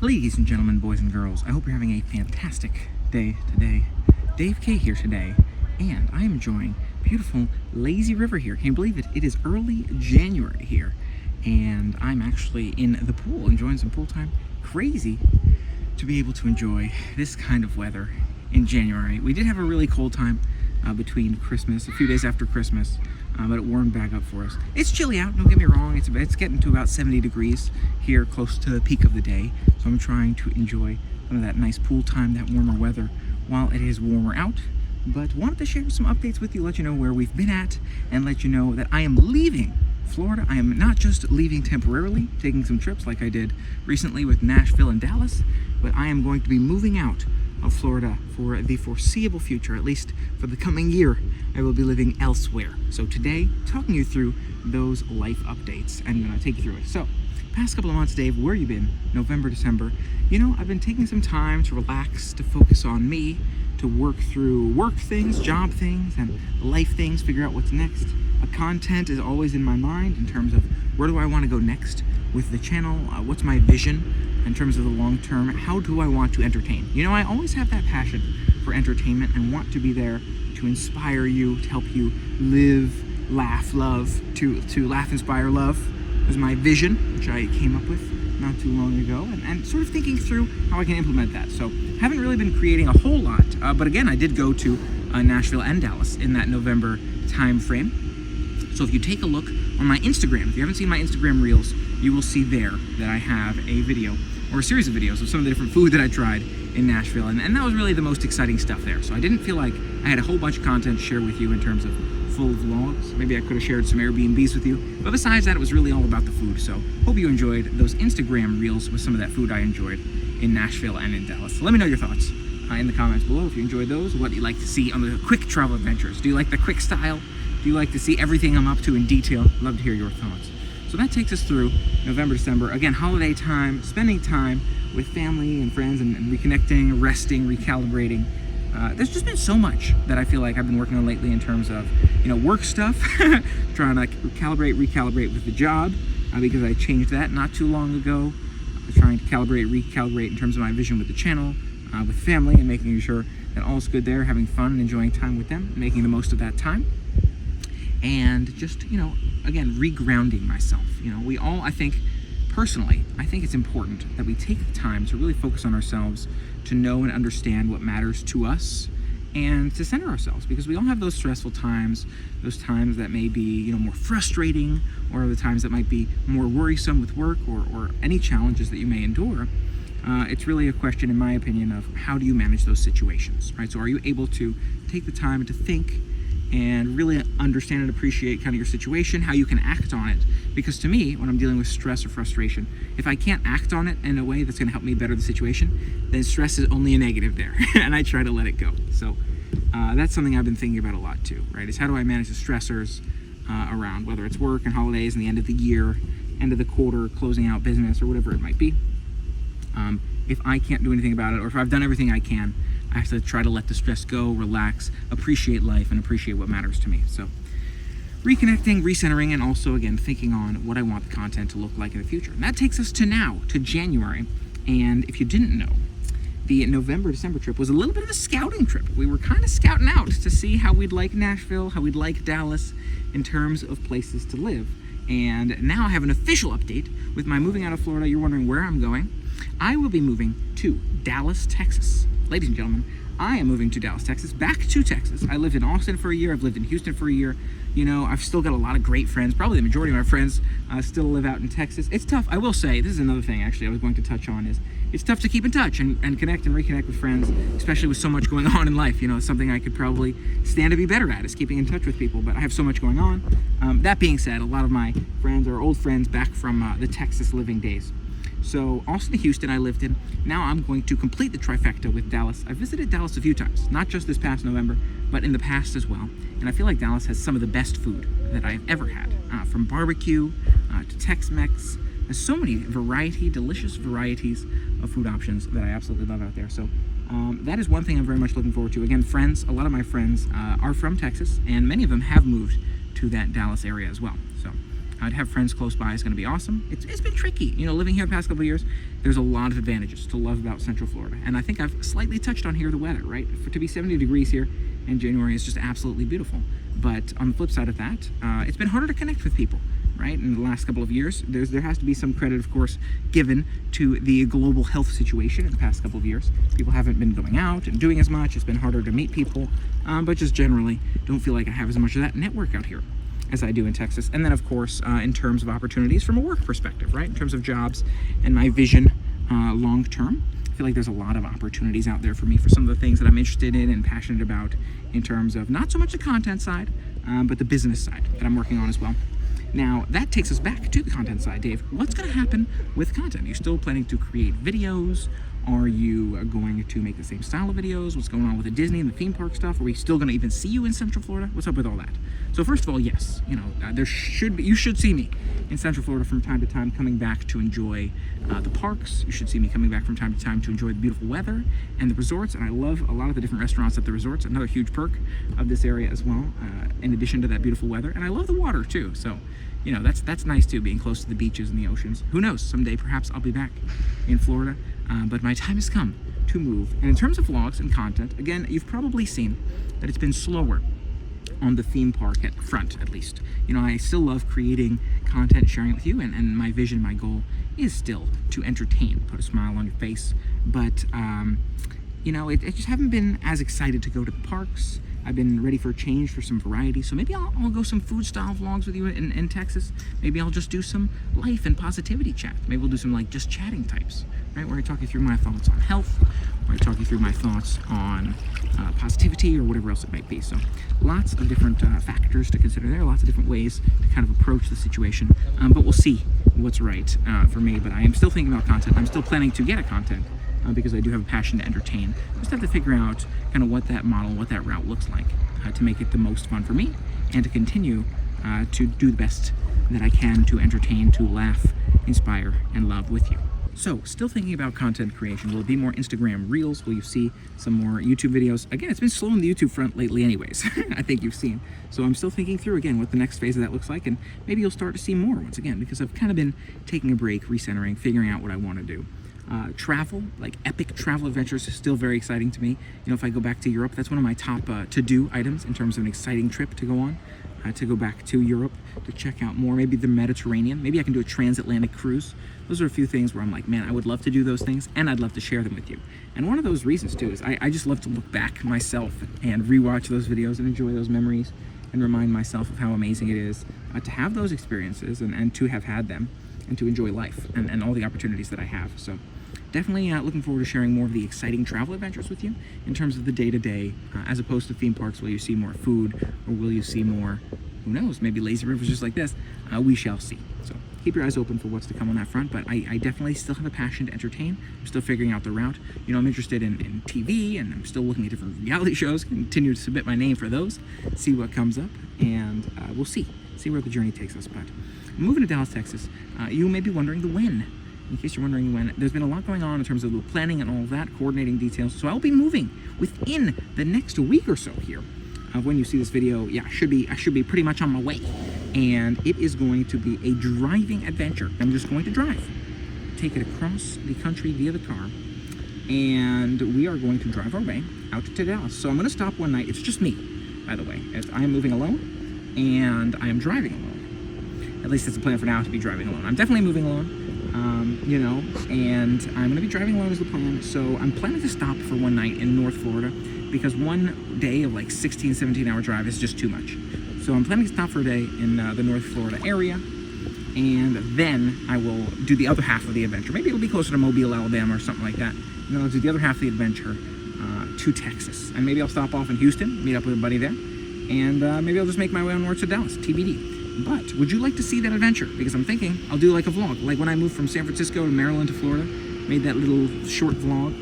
Ladies and gentlemen, boys and girls, I hope you're having a fantastic day today. Dave K here today, and I am enjoying beautiful lazy river here. Can you believe it? It is early January here, and I'm actually in the pool enjoying some pool time. Crazy to be able to enjoy this kind of weather in January. We did have a really cold time between Christmas, a few days after Christmas, but it warmed back up for us. It's chilly out, don't get me wrong. It's getting to about 70 degrees here, close to the peak of the day. So I'm trying to enjoy some of that nice pool time, that warmer weather, while it is warmer out. But wanted to share some updates with you, let you know where we've been at, and let you know that I am leaving Florida. I am not just leaving temporarily, taking some trips like I did recently with Nashville and Dallas, but I am going to be moving out of Florida for the foreseeable future. At least for the coming year, I will be living elsewhere. So today, talking you through those life updates. I'm going to take you through it. So, past couple of months, Dave, where you been? November, December. You know, I've been taking some time to relax, to focus on me, to work through work things, job things, and life things, figure out what's next. Content is always in my mind in terms of where do I want to go next with the channel, what's my vision in terms of the long term, how do I want to entertain? You know, I always have that passion for entertainment and want to be there to inspire you, to help you live, laugh, love, to laugh, inspire, love was my vision, which I came up with not too long ago, and sort of thinking through how I can implement that. So haven't really been creating a whole lot, but again, I did go to Nashville and Dallas in that November time frame. So if you take a look on my Instagram, if you haven't seen my Instagram reels, you will see there that I have a video or a series of videos of some of the different food that I tried in Nashville, and that was really the most exciting stuff there. So I didn't feel like I had a whole bunch of content to share with you in terms of full vlogs. Maybe I could have shared some Airbnbs with you, but besides that, it was really all about the food. So hope you enjoyed those Instagram reels with some of that food I enjoyed in Nashville and in Dallas. So let me know your thoughts in the comments below if you enjoyed those, what you like to see on the quick travel adventures. Do you like the quick style? Do you like to see everything I'm up to in detail? I'd love to hear your thoughts. So that takes us through November, December. Again, holiday time, spending time with family and friends and reconnecting, resting, recalibrating. There's just been so much that I feel like I've been working on lately in terms of, you know, work stuff, trying to recalibrate with the job, because I changed that not too long ago. Trying to recalibrate in terms of my vision with the channel, with family, and making sure that all's good there, having fun and enjoying time with them, making the most of that time. And just, you know, again, regrounding myself. You know, we all, I think it's important that we take the time to really focus on ourselves, to know and understand what matters to us, and to center ourselves, because we all have those stressful times, those times that may be, you know, more frustrating, or the times that might be more worrisome with work, or any challenges that you may endure. It's really a question, in my opinion, of how do you manage those situations, right? So are you able to take the time to think and really understand and appreciate kind of your situation, how you can act on it? Because to me, when I'm dealing with stress or frustration, if I can't act on it in a way that's going to help me better the situation, then stress is only a negative there, and I try to let it go. So that's something I've been thinking about a lot too, right? Is how do I manage the stressors around, whether it's work and holidays and the end of the year, end of the quarter, closing out business, or whatever it might be. If I can't do anything about it, or if I've done everything I can, I have to try to let the stress go, relax, appreciate life, and appreciate what matters to me. So reconnecting, recentering, and also, again, thinking on what I want the content to look like in the future. And that takes us to now, to January. And if you didn't know, the November, December trip was a little bit of a scouting trip. We were kind of scouting out to see how we'd like Nashville, how we'd like Dallas in terms of places to live. And now I have an official update with my moving out of Florida. You're wondering where I'm going. I will be moving to Dallas, Texas. Ladies and gentlemen, I am moving to Dallas, Texas, back to Texas. I lived in Austin for a year. I've lived in Houston for a year. You know, I've still got a lot of great friends. Probably the majority of my friends still live out in Texas. It's tough. I will say, this is another thing actually I was going to touch on, is it's tough to keep in touch and connect and reconnect with friends, especially with so much going on in life. You know, it's something I could probably stand to be better at, is keeping in touch with people, but I have so much going on. That being said, a lot of my friends are old friends back from the Texas living days. So Austin to Houston I lived in. Now I'm going to complete the trifecta with Dallas. I visited Dallas a few times, not just this past November, but in the past as well. And I feel like Dallas has some of the best food that I've ever had, from barbecue to Tex-Mex. There's so many delicious varieties of food options that I absolutely love out there. So that is one thing I'm very much looking forward to. Again, friends, a lot of my friends are from Texas, and many of them have moved to that Dallas area as well. So To have friends close by is going to be awesome. It's been tricky, you know, living here the past couple of years. There's a lot of advantages to love about Central Florida, and I think I've slightly touched on here the weather, right? To be 70 degrees here in January is just absolutely beautiful. But on the flip side of that, it's been harder to connect with people, right? In the last couple of years, there has to be some credit, of course, given to the global health situation in the past couple of years. People haven't been going out and doing as much. It's been harder to meet people, but just generally don't feel like I have as much of that network out here as I do in Texas. And then, of course, in terms of opportunities from a work perspective, right? In terms of jobs and my vision long term, I feel like there's a lot of opportunities out there for me for some of the things that I'm interested in and passionate about in terms of not so much the content side, but the business side that I'm working on as well. Now, that takes us back to the content side, Dave. What's going to happen with content? Are you still planning to create videos? Are you going to make the same style of videos? What's going on with the Disney and the theme park stuff? Are we still going to even see you in Central Florida? What's up with all that? So first of all, yes, you know, you should see me in Central Florida from time to time, coming back to enjoy the parks. You should see me coming back from time to time to enjoy the beautiful weather and the resorts. And I love a lot of the different restaurants at the resorts. Another huge perk of this area as well, in addition to that beautiful weather. And I love the water too. So, you know, that's nice too, being close to the beaches and the oceans. Who knows? Someday, perhaps I'll be back in Florida. But my time has come to move. And in terms of vlogs and content, again, you've probably seen that it's been slower on the theme park front, at least. You know, I still love creating content, sharing it with you, and my vision, my goal is still to entertain, put a smile on your face. But, you know, I just haven't been as excited to go to the parks. I've been ready for a change, for some variety. So maybe I'll go some food style vlogs with you in Texas. Maybe I'll just do some life and positivity chat. Maybe we'll do some like just chatting types, right? Where I talk you through my thoughts on health, where I talk you through my thoughts on positivity or whatever else it might be. So lots of different factors to consider there, lots of different ways to kind of approach the situation. But we'll see what's right for me. But I am still thinking about content. I'm still planning to get a content. Because I do have a passion to entertain. Just have to figure out kind of what that model, what that route looks like to make it the most fun for me and to continue to do the best that I can to entertain, to laugh, inspire, and love with you. So, still thinking about content creation. Will it be more Instagram Reels? Will you see some more YouTube videos? Again, it's been slow on the YouTube front lately anyways, I think you've seen. So I'm still thinking through, again, what the next phase of that looks like, and maybe you'll start to see more once again, because I've kind of been taking a break, recentering, figuring out what I want to do. Travel, like epic travel adventures, is still very exciting to me. You know, if I go back to Europe, that's one of my top to-do items in terms of an exciting trip to go on. To go back to Europe, to check out more, maybe the Mediterranean. Maybe I can do a transatlantic cruise. Those are a few things where I'm like, man, I would love to do those things, and I'd love to share them with you. And one of those reasons, too, is I just love to look back myself and rewatch those videos and enjoy those memories and remind myself of how amazing it is to have those experiences and to have had them and to enjoy life and all the opportunities that I have. So definitely looking forward to sharing more of the exciting travel adventures with you in terms of the day-to-day, as opposed to theme parks. Will you see more food, or will you see more, who knows, maybe lazy rivers just like this? We shall see. So keep your eyes open for what's to come on that front, but I definitely still have a passion to entertain. I'm still figuring out the route. You know, I'm interested in TV, and I'm still looking at different reality shows, continue to submit my name for those, see what comes up, and we'll see where the journey takes us. But moving to Dallas, Texas, you may be wondering the when. In case you're wondering when, there's been a lot going on in terms of the planning and all of that, coordinating details. So I'll be moving within the next week or so here. When you see this video, yeah, I should be pretty much on my way. And it is going to be a driving adventure. I'm just going to drive, take it across the country via the car, and we are going to drive our way out to Dallas. So I'm going to stop one night. It's just me, by the way, as I am moving alone, and I am driving alone. At least it's the plan for now, to be driving alone. I'm definitely moving alone. You know, and I'm going to be driving alone is the plan. So I'm planning to stop for one night in North Florida, because one day of like 16, 17-hour drive is just too much. So I'm planning to stop for a day in the North Florida area, and then I will do the other half of the adventure. Maybe it'll be closer to Mobile, Alabama, or something like that. And then I'll do the other half of the adventure to Texas. And maybe I'll stop off in Houston, meet up with a buddy there, and maybe I'll just make my way onwards to Dallas, TBD. But would you like to see that adventure? Because I'm thinking I'll do like a vlog. Like when I moved from San Francisco to Maryland to Florida, made that little short vlog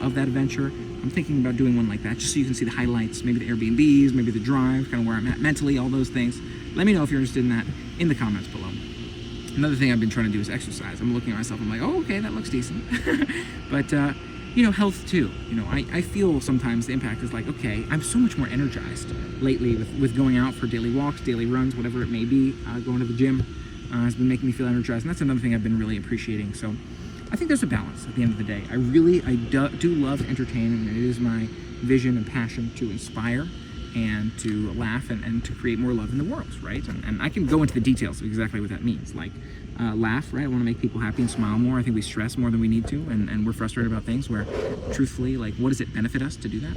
of that adventure. I'm thinking about doing one like that, just so you can see the highlights, maybe the Airbnbs, maybe the drive, kind of where I'm at mentally, all those things. Let me know if you're interested in that in the comments below. Another thing I've been trying to do is exercise. I'm looking at myself, I'm like, oh, okay, that looks decent. But, you know, health too. You know, I feel sometimes the impact is like, okay, I'm so much more energized lately with going out for daily walks, daily runs, whatever it may be, going to the gym. has been making me feel energized, and that's another thing I've been really appreciating. So I think there's a balance at the end of the day. I do love to entertain, and it is my vision and passion to inspire and to laugh and to create more love in the world, right? And I can go into the details of exactly what that means. Like, laugh, right? I want to make people happy and smile more. I think we stress more than we need to, and we're frustrated about things where, truthfully, like, what does it benefit us to do that?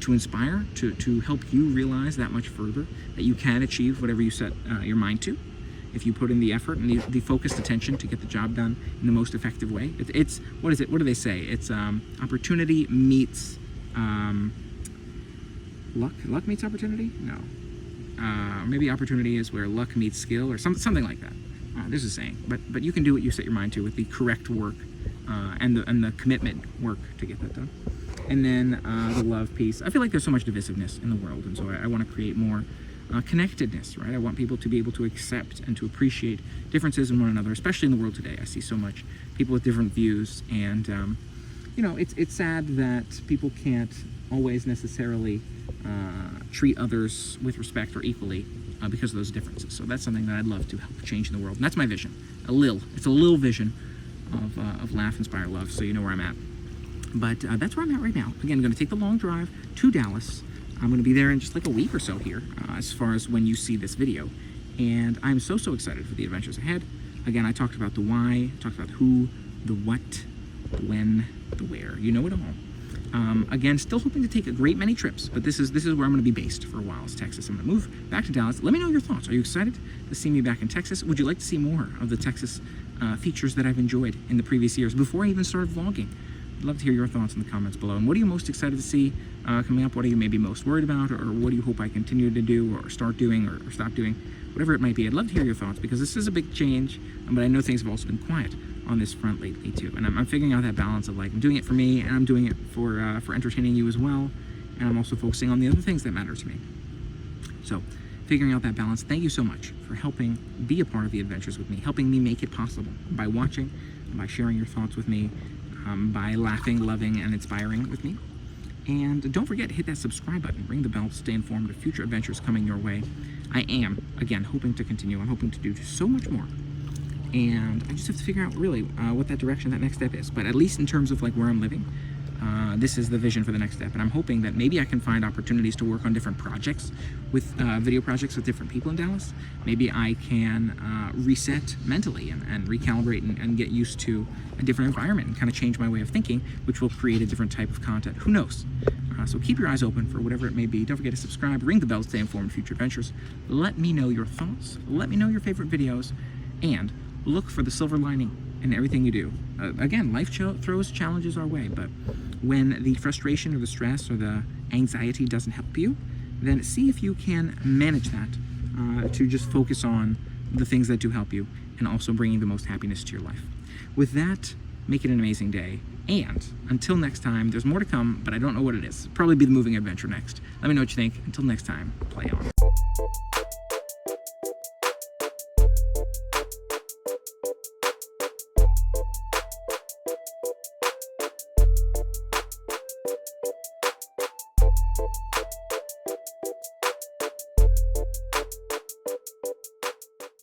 To inspire, to help you realize that much further that you can achieve whatever you set your mind to, if you put in the effort and the focused attention to get the job done in the most effective way. It's what is it? What do they say? It's opportunity meets luck. Luck meets opportunity? No. Maybe opportunity is where luck meets skill, or something like that. There's a saying. But you can do what you set your mind to with the correct work and the commitment work to get that done. And then the love piece. I feel like there's so much divisiveness in the world, and so I want to create more connectedness, right? I want people to be able to accept and to appreciate differences in one another, especially in the world today. I see so much people with different views, and you know, it's sad that people can't always necessarily treat others with respect or equally because of those differences. So that's something that I'd love to help change in the world, and that's my vision. It's a little vision of laugh, inspire, love. So you know where I'm at. But that's where I'm at right now. Again, I'm going to take the long drive to Dallas. I'm going to be there in just like a week or so here, as far as when you see this video. And I'm so excited for the adventures ahead. Again, I talked about the why, talked about who, the what, the when, the where. You know it all. Again, still hoping to take a great many trips, but this is where I'm going to be based for a while, is Texas. I'm going to move back to Dallas. Let me know your thoughts. Are you excited to see me back in Texas? Would you like to see more of the Texas features that I've enjoyed in the previous years before I even started vlogging? I'd love to hear your thoughts in the comments below. And what are you most excited to see coming up? What are you maybe most worried about? Or what do you hope I continue to do or start doing or stop doing? Whatever it might be, I'd love to hear your thoughts, because this is a big change, but I know things have also been quiet on this front lately too. And I'm figuring out that balance of, like, I'm doing it for me, and I'm doing it for entertaining you as well. And I'm also focusing on the other things that matter to me. So figuring out that balance. Thank you so much for helping be a part of the adventures with me, helping me make it possible by watching, by sharing your thoughts with me, by laughing, loving, and inspiring with me. And don't forget to hit that subscribe button, ring the bell to stay informed of future adventures coming your way. I am, again, hoping to continue. I'm hoping to do so much more. And I just have to figure out really what that direction, that next step is. But at least in terms of like where I'm living, this is the vision for the next step. And I'm hoping that maybe I can find opportunities to work on different projects, with video projects with different people in Dallas. Maybe I can reset mentally and recalibrate and get used to a different environment and kind of change my way of thinking, which will create a different type of content. Who knows? So keep your eyes open for whatever it may be. Don't forget to subscribe, ring the bell to stay informed of future adventures. Let me know your thoughts. Let me know your favorite videos. And look for the silver lining in everything you do. Again, life throws challenges our way, but when the frustration or the stress or the anxiety doesn't help you, then see if you can manage that to just focus on the things that do help you, and also bringing the most happiness to your life. With that, make it an amazing day. And until next time, there's more to come, but I don't know what it is. Probably be the moving adventure next. Let me know what you think. Until next time, play on.